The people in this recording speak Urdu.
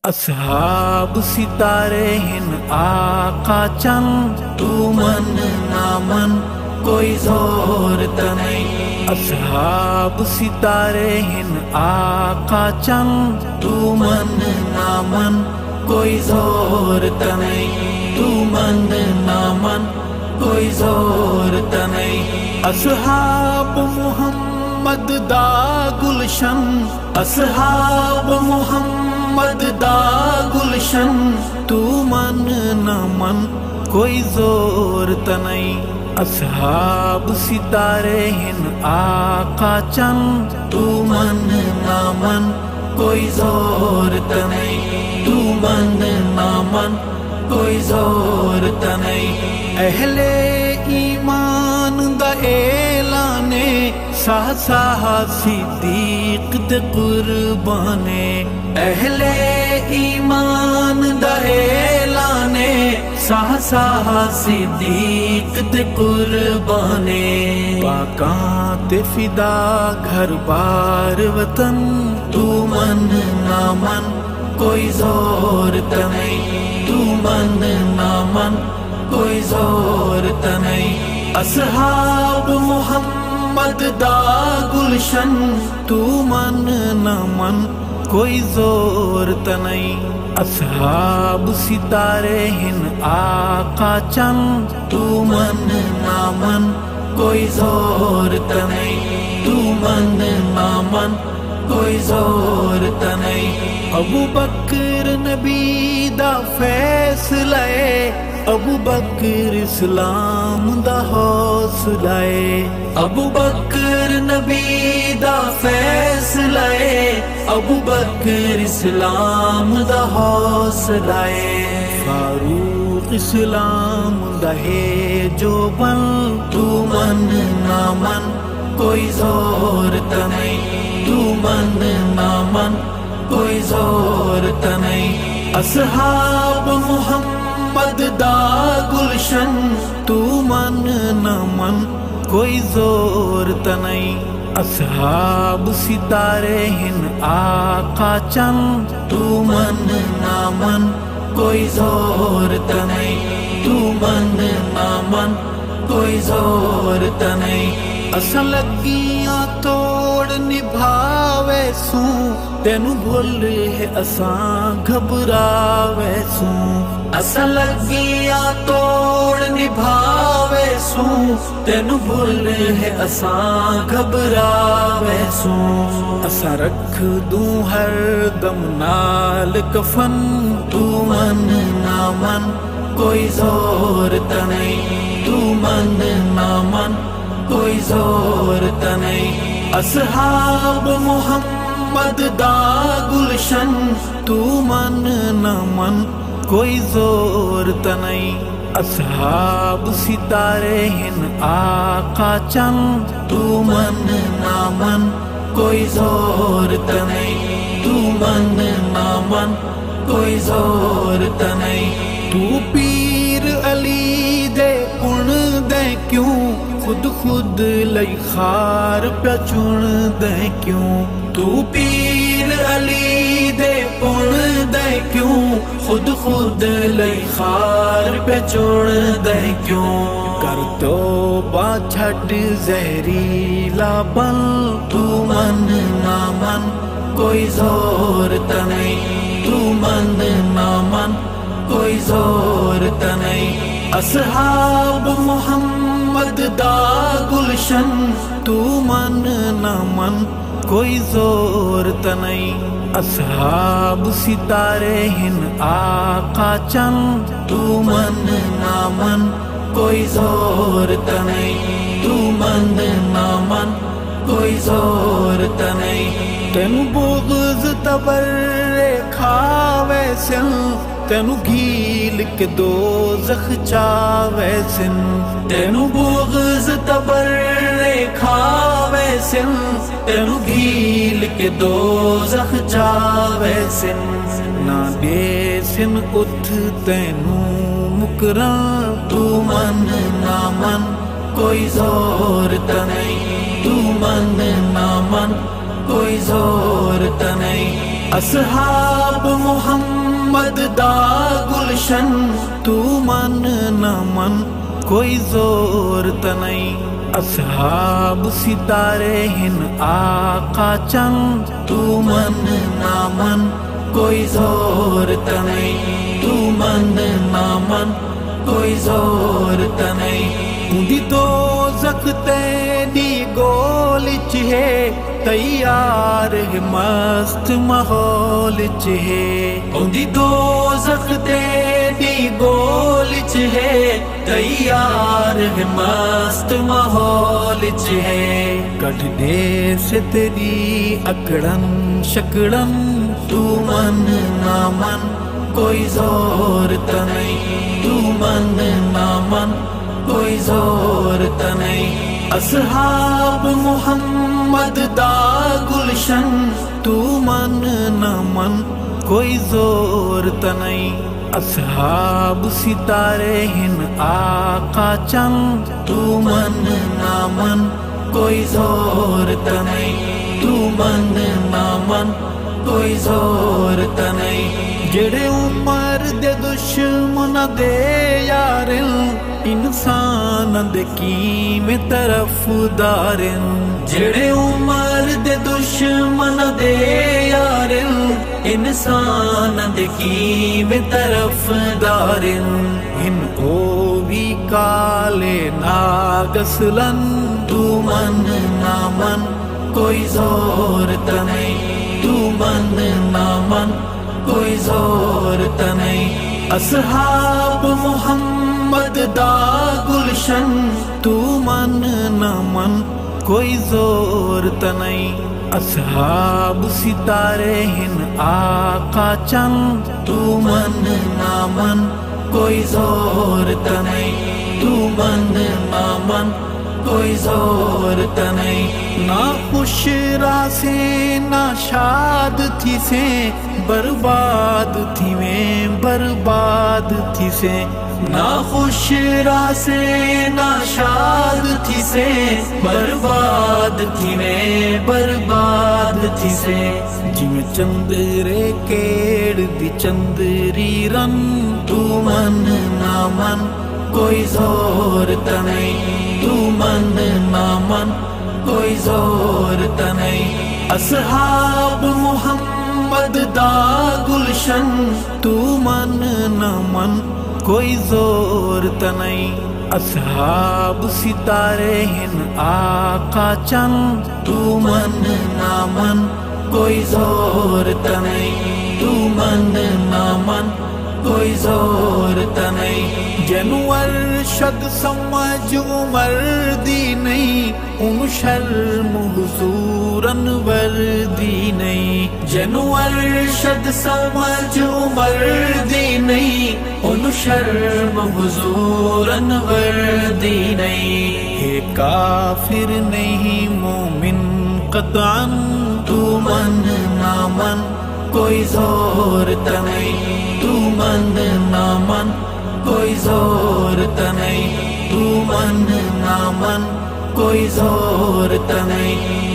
اصحاب ستارے ہن آقا چند، تو من نہ من کوئی زور تنئی۔ اصحاب ستارے ہن آقا چند، تو من نہ من کوئی زور تنئی، تو من نہ من کوئی زور تنئی۔ اصحاب محمد دا گلشن، اصحاب محمد دا گلشن، تو من نہ من کوئی زور تنئی۔ اصحاب ستارے ہن آقا چند، تو من نہ من کوئی زور تنئی، تو من نہ من کوئی زور تنئی۔ اہل ایمان دا اعلانے، ساہ ساہ صدیق دے قربانے۔ اہل ایمان دا اعلانے، ساہ ساہ صدیق دے قربانے۔ پاکاں تے فدا گھر بار وطن، تو من نہ من کوئی زور تنئی، تو من نہ من کوئی زور تنئی۔ اصحاب محمد دا گلشن، تو من نہ من کوئی زور تنئی۔ اصحاب ستارے ہن آقا چند، تو من نہ من کوئی زور تنئی، تو من نہ من کوئی زور تنئی۔ ابو بکر نبی دا فیصلہ، ابو بکر اسلام دا حوصلہ۔ ابو بکر نبی دا فیصلہ، ابو بکر اسلام دا حوصلہ۔ فاروق اسلام دا ہے جو بن، تو من نہ من کوئی زور تنئی، تو من نہ من کوئی زور تنئی۔ اصحاب محمد دا گلشن، تو من نہ من کوئی زور تنئی۔ اصحاب ستارے ہن آقا چند، تو من نہ من کوئی زور تنئی، تو من نہ من کوئی زور تنئی۔ اساں لگیاں توڑ نبھاوے سوں، تینوں بھول ہے اساں گھبراوے سوں۔ اساں لگیاں توڑ نبھاوے سوں، تینوں بھول ہے اساں گھبراوے سوں۔ اساں رکھ دوں ہر دم نال کفن، تو من نہ من کوئی زور تنئی، تو من نہ من کوئی زور تنئی۔ اصحاب محمد دا گلشن، تو من نہ من کوئی زور تنئی۔ اصحاب ستارے ہن آقا چند، تو من نہ من کوئی زور تنئی، تو من نہ من کوئی زور تنئی۔ تو پیر علی دے پن دے کیوں، خود خود لئی خار پہ چن دے کیوں۔ تو پیر علی دے پن دے کیوں، خود خود لئی خار پہ چن دے کیوں۔ کر توبہ چھٹ زہریلا بن، تو من نہ من کوئی زور تنئی، تو من نہ من کوئی زور تنئی۔ اصحاب محمد دا گلشن، تو من نہ من کوئی زور تنئی۔ اصحاب ستارے ہن آقا چند، تو من نہ من کوئی زور تنئی، تو من نہ من کوئی زور تنئی۔ تینوں بغض تبرے کھاوے سن، تینوں گھیل کے دوزخ چاوے سن۔ تینوں بغض تبرے کھاوے سن، تینوں گھیل کے دوزخ چاوے سن۔ نہ دے سن اتھ تینوں مکراں، تو من نہ من کوئی زور تنئی، تو من نہ من کوئی زور تنئی۔ اصحاب محمد محمد دا گلشن تو من نہ من کوئی زور تے نہیں اصحاب ستارے ہن آقا چند تو من نہ من کوئی زور تے نہیں تو من نہ من کوئی زور تے نہیں اندی دوزخ تیری گول چ ہے تیار ہے مست ماحول چ ہے اندی دوزخ تیری گول چ ہے تیار ہے مست ماحول چ ہے کٹ دے سے تیری اکڑن شکڑن تو من نہ من کوئی زور تے نہیں تو من نہ من کوئی زور تے نہیں اصحاب محمد دا گلشن تو من نہ من کوئی زور تے نہیں اصحاب ستارے ہن آقا چند تو من نہ من کوئی زور تے نہیں تو من نہ من کوئی زور تے نہیں جڑے عمر دے دشمن دے یارن انسان دے کیویں طرفدارن جڑے عمر دے دشمن دے یارن انسان دے کیویں طرفدارن ان او بھی کالے ناگسلن تو من نہ من کوئی زور تے نہیں تو من نہ من کوئی زور تے نہیں اصحاب محمد دا گلشن تو من نہ من کوئی زور تے نہیں اصحاب ستارے ہن آقا چند تو من نہ من کوئی زور تے نہیں تو من نہ من کوئی زور تے نہیں نہ خوش راہ سے نہ شاد تھی سے برباد تھی میں برباد تھی سے نہ خوش راہ سے نہ شاد تھی سے برباد تھی میں برباد تھی سے جی میں چندرے کیڑ دی چندری رن تو من نہ من کوئی زور تے نہیں تو من نہ من کوئی زور تے نہیں اصحاب محمد دا گلشن تو من نہ من کوئی زور تے نہیں اصحاب ستارے ہن آقا چند تو من نہ من کوئی زور تے نہیں تو من نہ من کوئی زور تے نہیں جنو ارشد سمجھ عمر دی نہیں ان شرم حضور انور دی نہیں جنو ارشد سمجھ عمر دی نہیں ان شرم حضور انور دی نہیں ہے کافر نہیں مومن قطعا تو من نہ من کوئی زور تے نہیں تو من نہ من کوئی زور تے نہیں تو من نہ من کوئی زور تے نہیں